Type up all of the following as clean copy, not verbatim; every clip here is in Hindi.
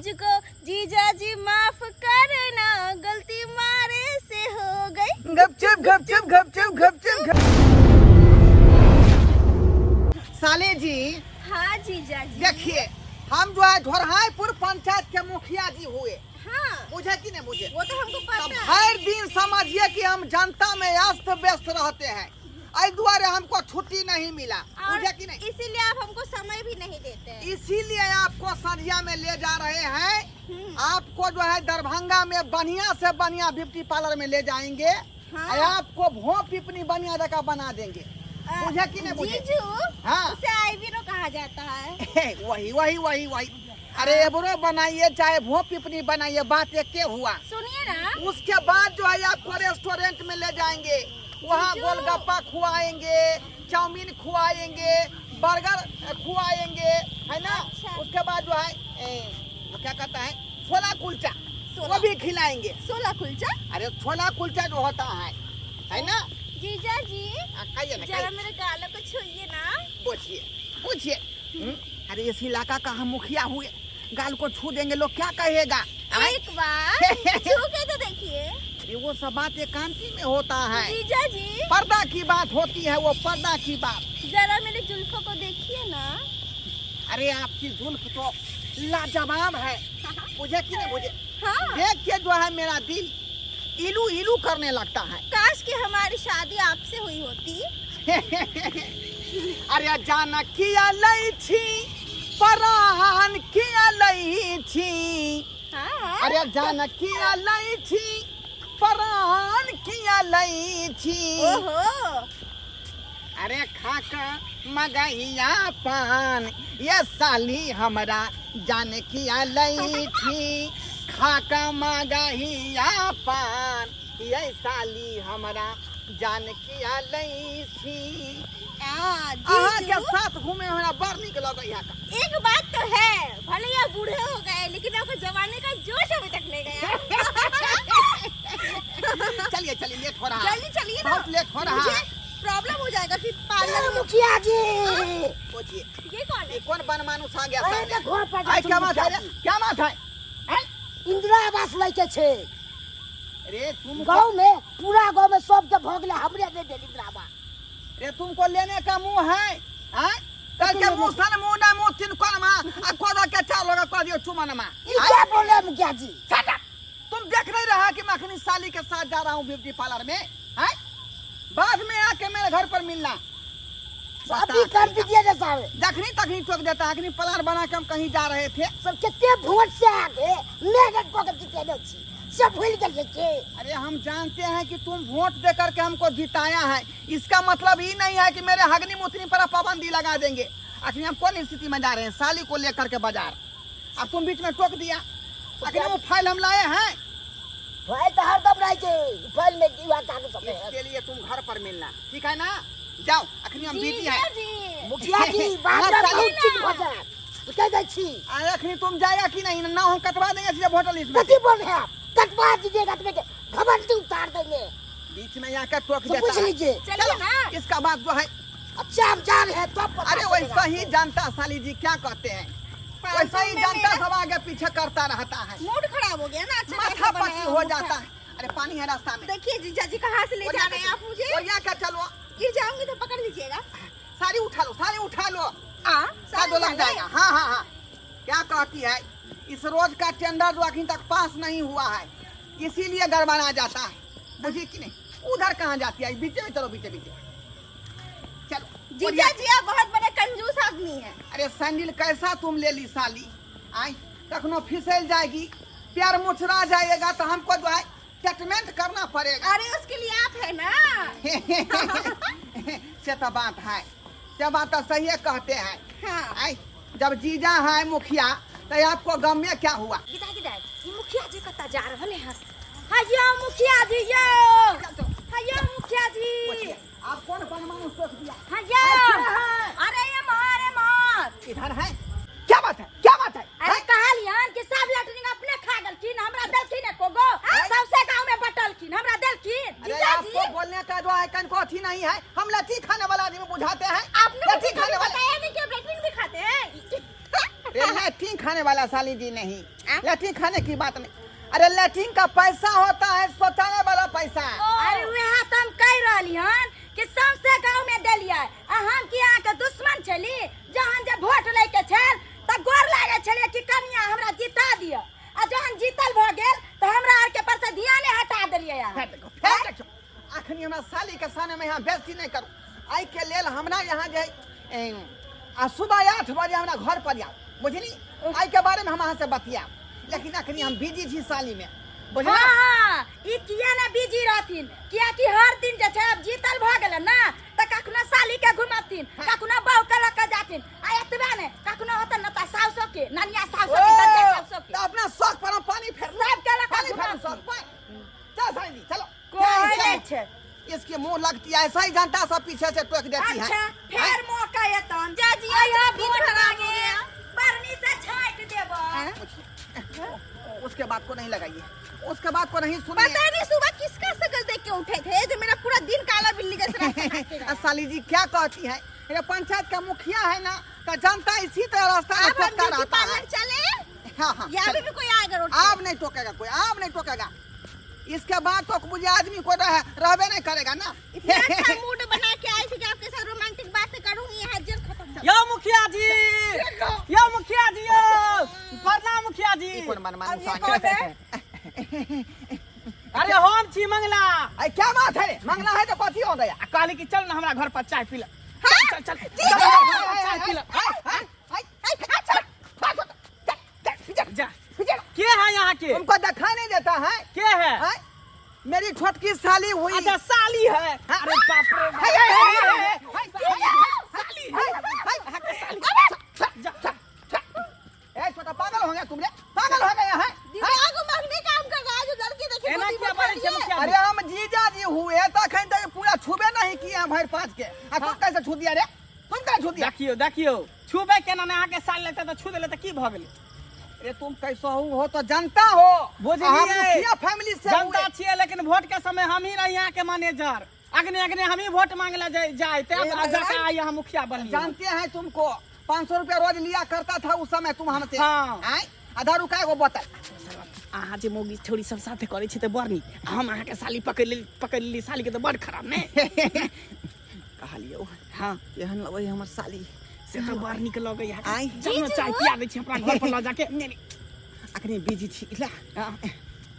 मुझको जीजा जी माफ करना, गलती मारे से हो गई। गपचुप गपचुप गपचुप गपचुप। साले जी, हाँ जीजा जी। देखिए हम जो है झोरहाईपुर पंचायत के मुखिया जी हुए। हाँ मुझे कि नहीं मुझे, वो तो हमको पता है। हर दिन समझिए कि हम जनता में अस्त व्यस्त रहते हैं, इस द्वारे हमको छुट्टी नहीं मिला। मुझे कि नहीं, इसीलिए आप हमको समय भी नहीं देते हैं। इसीलिए आपको संध्या में ले जा रहे हैं। आपको जो है दरभंगा में बढ़िया से बढ़िया ब्यूटी पार्लर में ले जाएंगे। हाँ। और आपको भों पिपनी बढ़िया जगह बना देंगे। मुझे कि नहीं मुझे, जीजू, हाँ उसे आईब्रो कहा जाता है। वही वही वही वही। अरे एब्रो बनाइए चाहे भों पिपनी बनाइए, बात एक के हुआ। सुनिए ना, उसके बाद जो है आपको रेस्टोरेंट में ले जाएंगे, वहाँ गोलगप्पा खुआएंगे, चाउमीन खुआएंगे, बर्गर खुआएंगे, है ना। अच्छा। उसके बाद जो है वो क्या कहता है, छोला कुलचा, वो भी खिलाएंगे। 16 कुलचा। अरे छोला कुलचा जो होता है ना। जीजा जी, खाइए ना, जरा खाइए। मेरे गालों को छूइए ना। पूछिए पूछिए। अरे इस इलाका का हम मुखिया हुए, गाल को छू देंगे लोग क्या कहेगा। एक बार छू के तो देखिए। अरे वो सब बात एकांती में होता है, जीजा जी, पर्दा की बात होती है, वो पर्दा की बात। जरा मेरे जुल्फों को देखिए ना। अरे आपकी जुल्फ तो लाजवाब है। मुझे कि नहीं मुझे, हाँ। देख के जो है मेरा दिल इलू इलू करने लगता है। काश कि हमारी शादी आपसे हुई होती। अरे जानकिया लई छी, परान किया लई छी। हाँ। अरे जानकिया लई छी, परान किया लई छी। ओहो, अरे खाका मगहिया पान, ये साली हमरा जानकिया लई थी। खाका मगहिया पान, ये साली हमरा जानकिया लई थी। अहाँ के जीजू, साथ घूमे हमरा बड़ निक लगे यहाँ का। एक बात तो है, भले ये बूढ़े हो गए लेकिन आपको जवानी का जोश अभी तक नहीं गया। चलिए चलिए, लेट हो रहा है, जल्दी चलिए ना, बहुत लेट हो रहा है। प्रॉब्लम हो जाएगा फिर पार्लर में। मुखिया जी, पूछिए ये कौन है? ये कौन बनमानुस आ गया अरे सामने? तो घर पर आई क्या मुखिया बात है रे? जी। क्या बात है? हैं? इंदिरा आवास लेके छे अरे तुम गाँव में, पूरा गाँव में सबके भोगले हमरे दे दे इंदिरा आवास। रे तुमको लेने का मुंह है? हैं? कल के मुंह सन मुंह ना मुंह तीन कोन मा आ कोदा के चार लोग कह दियो चुमन मा। ये क्या बोल रहे हैं मुखिया जी? Shut up! तुम देख नहीं रहा कि मैं अपनी साली के साथ जा रहा हूँ ब्यूटी पार्लर में? हैं? बाद में आके मेरे घर पर मिलना। अभी कर दीजिए ना साहब। जखनी तखनी टोक देता है कि प्लान बना के हम कहीं जा रहे थे। सब कितने वोट से आगे मेहनत को के जीते नहीं छी, सब भूल गए छे। अरे हम जानते हैं कि तुम वोट दे करके हमको जिताया है, इसका मतलब ये नहीं है कि मेरे हगनी मुथनी पर पाबंदी लगा देंगे। आखिर हम कौन स्थिति में जा रहे हैं? साली को लेकर के बाजार, अब तुम बीच में टोक दिया। आखिर वो फाइल हम लाए हैं, भाई तो हर दम रह के फल में दीवा कागज सब है। इसके लिए तुम घर पर मिलना, ठीक है ना? जाओ, आखिर हम बीती जीजा है। जी, मुखिया जी बात में बहुत चीज भजा कह दे छी। आखिर तुम जाएगा कि नहीं? ना हम कटवा देंगे सीधे होटल इसमें। कथी बोल रहे हैं आप? कटवा दीजिएगा तो घमंडी उतार देंगे। बीच में यहाँ का टोक सब देता पूछ है। लीजिए। चलिए ना। इसका बात जो है, अच्छा हम जा रहे हैं तब पता अरे चलेगा वैसा ही आपको। जानता साली जी क्या कहते हैं, वैसा ही में जानता मेरा सब आगे पीछे करता रहता है, मूड खराब हो गया ना। अच्छा माथा कैसा पची बनाया हो हुआ जाता था। है। अरे पानी है रास्ता में, देखिए जीजा जी कहाँ से ले जा रहे हैं आप मुझे? और यहाँ क्या, चलो गिर जाऊंगी तो पकड़ लीजिएगा। साड़ी उठा लो, साड़ी उठा लो, सारे दो लग जाने। जाएगा। हाँ हाँ हाँ, क्या कहती है, इस रोज का टेंडर जो अभी तक पास नहीं हुआ है, इसीलिए गड़बड़ा जाता है। बुझी कि नहीं? उधर कहाँ जाती है? बीचे में चलो, बीचे बीचे चलो। जीजा जी आप बहुत बड़े कंजूस आदमी हैं। अरे सैंडल कैसा तुम ले ली साली, आई कखनो फिसल जाएगी, प्यार मुचरा जाएगा तो हमको जो है ट्रीटमेंट करना पड़ेगा। अरे उसके लिए आप है ना। से तो बात है, से बात तो सही है कहते हैं। हाँ। आई जब जीजा है मुखिया तो आपको गम में क्या हुआ? गिदा गिदा ये मुखिया जी कता जा रहे हैं। हायो मुखिया जी यो, हायो मुखिया जी, आप कौन बनमानु सोच दिया? हायो। अरे ये मारे मत। इधर है, क्या बात है, क्या बात है? अरे कहलियन कि सब लैट्रिन अपने खा गलखिन, हमरा देलखिन एको गो, सबसे गांव में बटलखिन, हमरा देलखिन। अरे जीजा जी आपको बोलने का जो है कन को अथी नहीं है, हम लट्ठी खाने वाला आदमी बुझाते हैं। आपने लट्ठी मुझे खाने कभी वाला, बताया नहीं कि आप लैट्रिन भी खाते हैं। लट्ठी खाने वाला खाएगा साली जी नहीं। लैट्रिन खाने की बात नहीं। अरे लैट्रिन का पैसा होता है शौचालय वाला पैसा। अरे वह तो हम कह रही हन कि सबसे गांव में देलिए आ हम की यहाँ के दुश्मन छली जहन जे वोट लेके छल त गोर लागे छले कि कनिया हमरा जिता दियो आ जहन जीतल भ गेल त हमरा आर के पर से ध्यान हटा देलिए यार। अखनी हमरा साली के सामने में यहाँ बेइज्जती नहीं करू। आई के लेल हमरा यहाँ जे सुबह 8 बजे हमरा घर पर आओ बुझली। आई के बारे में हम अहाँ से बतिया लेकिन अखनी हम बिजी छी साली में बुझली। हां ई किया ना बिजी रहथिन किया कि हर दिन जे छै अब जीतल भ गेल ना त कखनो साली के घुमाथिन कखनो बहू के लक जाथिन आ एतबे ने कखनो होत न त साउसो के नानिया साउसो के दद्दा साउसो के तो अपना शौक पर हम पानी फेर सब के लक पानी फेर शौक पर। चल साली जी चलो। कोई नहीं छे इसके मुंह लगती है ऐसा ही जनता सब पीछे से टोक देती है। अच्छा फिर मौका है तो जा जी आया वोट लागे बरनी से छाट देबो। उसके बात को नहीं लगाइए उसके बात को नहीं सुनिए। पता नहीं सुबह किसका शकल देख के उठे थे जो मेरा पूरा दिन काला बिल्ली जैसा रास्ता साली जी क्या कहती है ये पंचायत का मुखिया है ना तो जनता इसी तरह रास्ता में टोकता रहता है। चले हाँ हाँ यहाँ भी कोई आएगा रोड आप नहीं टोकेगा कोई आप नहीं टोकेगा। इसके बाद तो मुझे आदमी को रहबे नहीं करेगा ना। इतना अच्छा मूड बना के आई थी कि आपके साथ रोमांटिक बातें करूंगी यहाँ जल खत्म। यो मुखिया जी यो मुखिया जी यो प्रणाम मुखिया जी। कौन मनमानी अब ये सांग कौन है? अरे हम छी मंगला। अरे क्या बात है मंगला है तो कथी हो गया। कहली कि चल ना हमरा घर पर चाय पी ले। चल चल चाय पी ले। जा के है यहाँ के उनको दिखाई नहीं देता है के है। हैं? मेरी छोटकी साली हुई। अच्छा साली है। अरे बाप रे छोटा पागल हो गया तुमने पागल हो गया है। दिमाग मांगने काम कर रहा है जो लड़की देखी एना क्या बारे छे मुखिया अरे हम जीजा जी हुए तो कहीं तक पूरा छुबे नहीं किए भर पाँच के तुम कैसे छू दिया रे तुम कैसे छू दिया। देखियो देखियो छुबे केना ने आके साल लेते तो छू देले तो की भ गेलै। ये तुम कैसा हो तो जनता हो बुझलिए। हम मुखिया फैमिली से जनता हुए। छिए लेकिन वोट के समय हम ही रही यहाँ के मैनेजर अगने अगने हम ही वोट मांगला जाए ते जाके आई हम मुखिया बन जानते हैं तुमको 500 रुपया रोज लिया करता था उस समय तुम हमसे। हाँ। आधा रुका वो बता अहाँ जे मोगी छोड़ी सब साथे करे छी त बरनी हम अहाँ के साली पकड़ ली साली के तो बड़ खराब ने कहलियो हाँ एहन लगे हमर साली से तो बड़ निक लगे यार आई। चलो चाय पिया दे छी अपना घर पर ल जाके अखनी बिजी थी इला हाँ,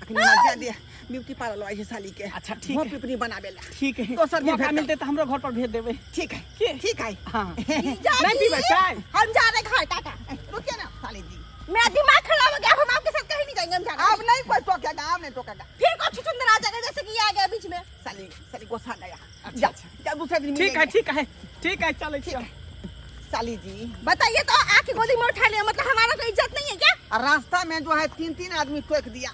अखनी मजा दे ब्यूटी पार्लर आई है साली के। अच्छा ठीक वो है पिपनी बनाबेला ठीक है दोसर दिन मौका भेंट मिलते तो हमरो घर पर भेज देबे। ठीक है के? ठीक है। हाँ नहीं पीबे चाय। हम जा रहे घर टाटा। रुकिए ना साली जी मेरा दिमाग खराब हो गया हम आपके साथ कहीं नहीं जाएंगे हम जाना। आप नहीं कोई टोकेगा आप नहीं टोकेगा। फिर कुछ सुंदर आ जाएगा जैसे कि आ गया बीच में। साली साली गुस्सा गया। अच्छा, जा दूसरे दिन ठीक है मिलेंगे। ठीक है चले छी। साली जी बताइए तो आके गोदी में उठा लिया मतलब हमारा तो इज्जत नहीं है क्या। रास्ता में जो है 3 आदमी टोक दिया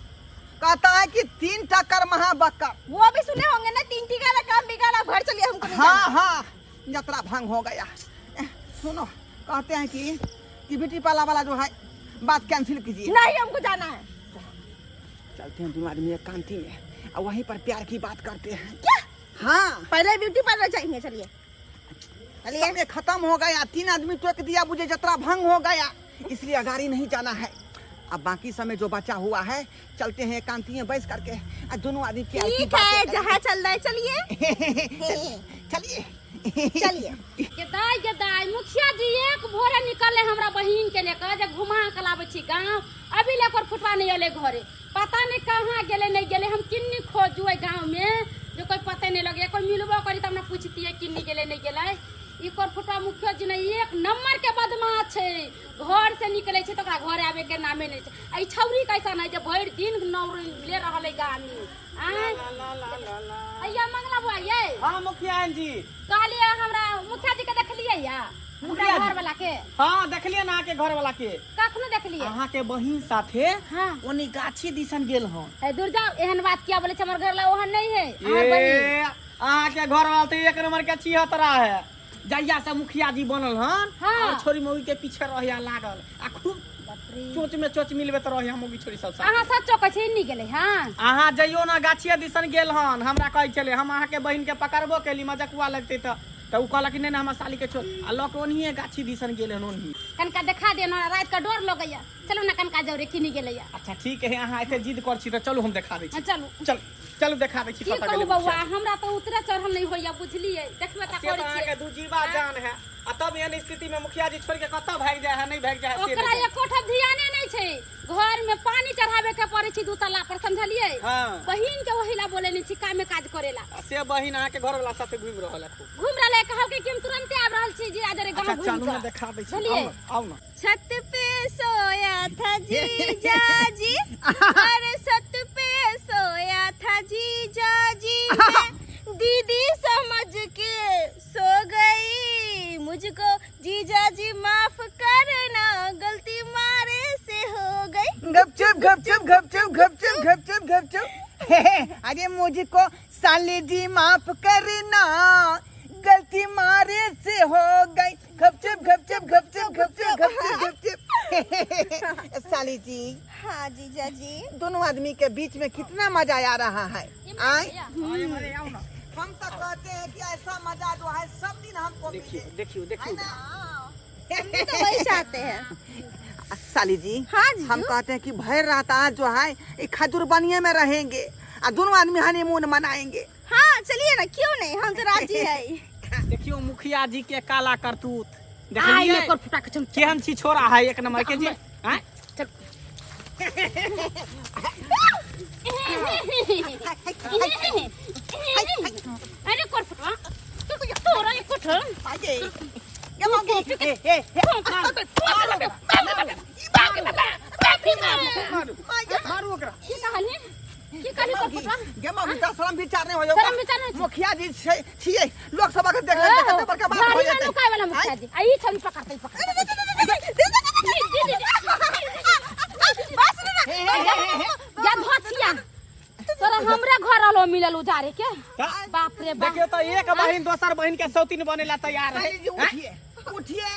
कहता है कि 3 टक्कर महाबक्कर। वो भी सुने होंगे ना 3 टिकाला काम बिगाड़ा घर चलिए हमको नहीं हाँ हाँ यात्रा भंग हो गया। सुनो कहते हैं कि बेटी पाला वाला जो है बात कैंसिल कीजिए। जाना। नहीं हमको जाना है। चलते हैं दोनों आदमी एक कांटी में और वहीं पर प्यार की बात करते हैं। क्या हाँ पहले ब्यूटी पार्लर जाएंगे चलिए चलिए। समय खत्म हो गया 3 आदमी टोक दिया मुझे यात्रा भंग हो गया इसलिए अगाड़ी नहीं जाना है। अब बाकी समय जो बचा हुआ है चलते हैं एकांती में बैठ करके दोनों आदमी प्यार की ठीक है बातें जहाँ चल रहा है चलिए चलिए चलिए। गेदाई मुखिया जी एक भोरे निकले हमरा बहिन के लेकर जब घुमा के लाबे छी गांव अभी लेकर फुटवा नहीं अले घरे पता नहीं कहाँ गेले नहीं गेले हम किन्नी खोजू गांव में जो कोई पता नहीं लगे कोई मिलबो करी तब ना पूछती है किन्नी गेले नहीं गेले। इकर फुटवा मुखिया जी ने एक नंबर के बदमाश है घर से निकले छे तो घर आवे के नामे नहीं छे। छौरी कैसा नहीं जे भर दिन नौर ले रहल है गांव में अय्या मंगला बुआ ये हाँ मुखिया जी कहलिए हमरा मुखिया जी के देखलिए या मुखिया घर जी? वाला के हाँ देखलिए ना के घर वाला के कखनो देखलिए। अहाँ के बहिन साथे हाँ ओनी गाछी दिसन गेल हन। ए दूर जाओ एहन बात किया बोले छे हमर घर ला ओहन नहीं है हमर बहिन। ए अहाँ के घर वाला तो एक नंबर के छिहतरा है जहिया से मुखिया जी बनल हन हाँ। और छोरी मौगी के पीछे रहिया लागल आ खूब चोच में चोच मिलबे तो रहिया मौगी छोरी सब साथ। अहाँ सच्चो कहै छी नहीं गेले हां अहाँ जइयो ना गाछिया दिसन गेल हन हमरा कहै छले हम अहाँ के बहिन के पकड़बो केली मजकुआ लगते तो तो उ कहला कि नहीं हम साली के छोड़ आ लक ओनिए गाछी दिसन गेल हन ओनी। कनका देखा दे ना रात का डर लगैया। चलो ना कनका जौरे किनी गेलैया। अच्छा ठीक है अहाँ एते जिद कर छी तो चलू हम देखा दै छी। चलू चल चलू देखा दै छी की कहू बउआ हमरा तो उतरे चढ़ल नहीं होइया बुझलिए। देखबे त से करै तो छी के दूजीबा जान है आ तब एहन स्थिति में मुखिया जी छोड़ के कत भाग जाए है नहीं भाग जाए से ओकरा एकोठा ध्याने नहीं छै। घर में पानी चढ़ावे के पड़े छी 2 तल्ला पर समझलिए। हां बहिन के वहिला बोले नहीं छी काम में काज करेला। से बहिन अहाँ के घर वाला साथे घूम रहल है खूब। घूम रहले कहल के हम तुरंत आब रहल छी जी आजरे गांव अच्छा घूम चलू ना के। देखा दै छी चलिए। आओ ना। छत पे सोया था जीजा जी, अरे छत पे सोया था जीजा जी, मैं दीदी समझ के सो गई, मुझको जीजा जी माफ करना, गलती मारे से हो गई। गपचुप गपचुप गपचुप गपचुप गपचुप गपचुप। अरे मुझको साली जी माफ करना, गलती मारे से हो गई। गपचुप गपचुप गपचुप गपचुप गपचुप गपचुप। साली जी हाँ जीजा जी। दोनों आदमी के बीच में कितना मजा आ रहा है। आए अरे आओ ना। हम तो कहते हैं कि ऐसा मजा जो है सब दिन हमको देखियो मिले। देखियो देखियो। हम भी तो वही चाहते हैं। साली जी हाँ जी हम कहते हैं कि भर रात आज जो है एक खजूर बनिए में रहेंगे और दोनों आदमी हनीमून मनाएंगे। हाँ चलिए ना, क्यों नहीं, हम तो राजी है। देखियो मुखिया जी के काला करतूत आई देखलिए ले कर फुटा के चम केहन छी छोरा है एक नंबर के जी। हैं अरे कर फुटा तोरा एक कोठ आगे ये मौगी मारू ओकरा। की कहली कर फुटा ये मौगी का शर्म विचार नहीं हो शर्म विचार नहीं। मुखिया जी छिए लोकसभा के देख रहे हैं बड़का बात हो भारी जाते में नुकाए वाला मुखिया जी आई छली पकड़ते या धोतिया तोरा हमरे घर आलो मिलल उजारे के। बाप रे बाप। देखियो तो एक बहिन दोसर बहिन के सौतीन बनेला तैयार है। साली जी उठिए उठिए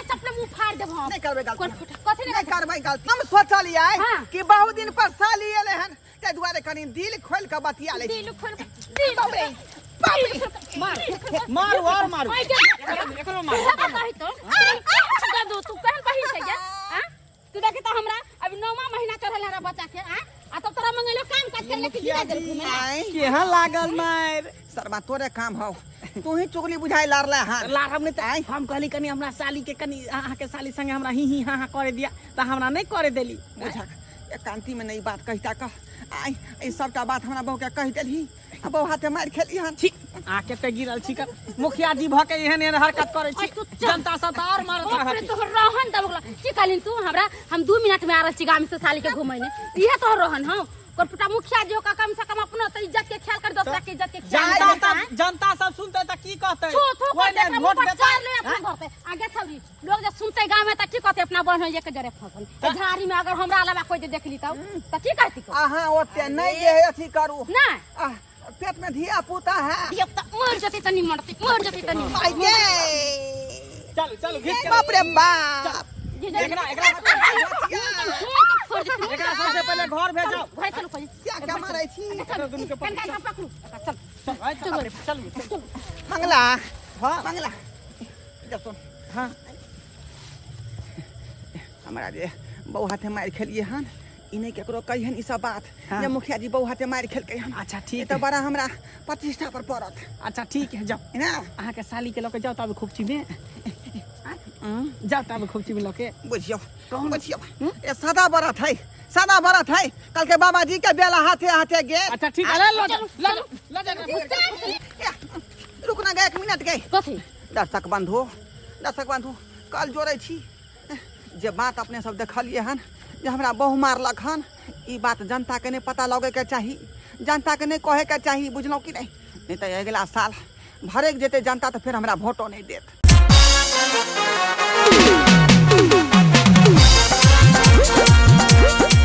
चप्पले मुंह फाड़ देब हम। नहीं करबे कर गलती फुटा कथि नहीं नहीं करबे गलती। हम सोचलिए हाँ। कि बहुत दिन पर साली एले हन ते दुआरे कनी दिल खोल के बतिया ले। दिल खोल दिल मार मारू और मारू एकरो मारू। तू कहन बही छै गे हां तू देखे त हमरा अभी 9वां महीना चढ़ल है बच्चा के हां आ तो तोरा मंगेलो काम काज कर लेके गिरा देल घुमे। केहन लागल मार शर्मा तोरे काम हो तू ही चुगली बुझाई लारले हां लार हमने त हम कहली कनी हमरा साली के कनी अहाँ के साली संगे हमरा ही हां हां करे दिया त हमरा नहीं करे देली। बुझा एकांती में नई बात कहता कह आई ई सबटा बात हमरा बहू के कह देली अब बहू हाथे मार खेली हन। छी आके ते गिरल छी कर मुखिया जी भ के एहन एहन हरकत करे छी जनता सब त और मारत बाप रे रहत। तोहर रहन दब गेल की कहलिन तू हमरा हम 2 मिनट में आ रहल छी गाम से साली के घुमै ने इहे तोहर रहन हां कर फुटा मुखिया जी का कम से कम अपना तो इज्जत के ख्याल कर दूसरा के इज्जत के ख्याल जनता सब सुनते त की कहते छो थो ओइ ने वोट देता ले अपने घर पे आगे छौरी लोग जे सुनते गांव में त की कहते अपना बहन एक जरे फसल झाड़ी में अगर हमरा अलावा कोई देख ली त की कहती को आहा ओते नहीं जे अथी करू ना पेट में धिया पुता है ये त मर जती तनी मर जती तनी आइए चल चल घिस के बाप रे बाप एकरा सबसे पहले घर भेजो। भाई चलो कोई क्या क्या मारै छी दुनु के कनका का पकड़ू चल चल चल मंगला हां मंगला जा सुन हां हमरा जे बहू हाथे मार खेलिए हन इने केकरो कहियन ई सब बात हाँ। जे मुखिया जी बहू हाथे मार खेलकै हन। अच्छा ये ठीक तो है बड़ा हमरा प्रतिष्ठा पर पड़त अच्छा ठीक है जाओ है ना। अहाँ के साली के लोके जाओ तब खूब ची में जाओ तब खूब ची में लोके बुझियो कौन? बुझियो ये सादा बरात है सादा बरात है कल के बाबा जी के बेला हाथे हाथे गे। अच्छा ठीक है ले लो रुकना गए 1 मिनट गए कथी दर्शक बंधु कल जोड़े छी जे बात अपने सब देखलिए हन जे हमरा बहु मारलक हन ई बात जनता के नहीं पता लगे के चाहिए जनता के नहीं कहे के चाहिए बुझलो कि नहीं तो अगला साल भरेक जेते जनता तो फिर हमरा वोटो नहीं देत।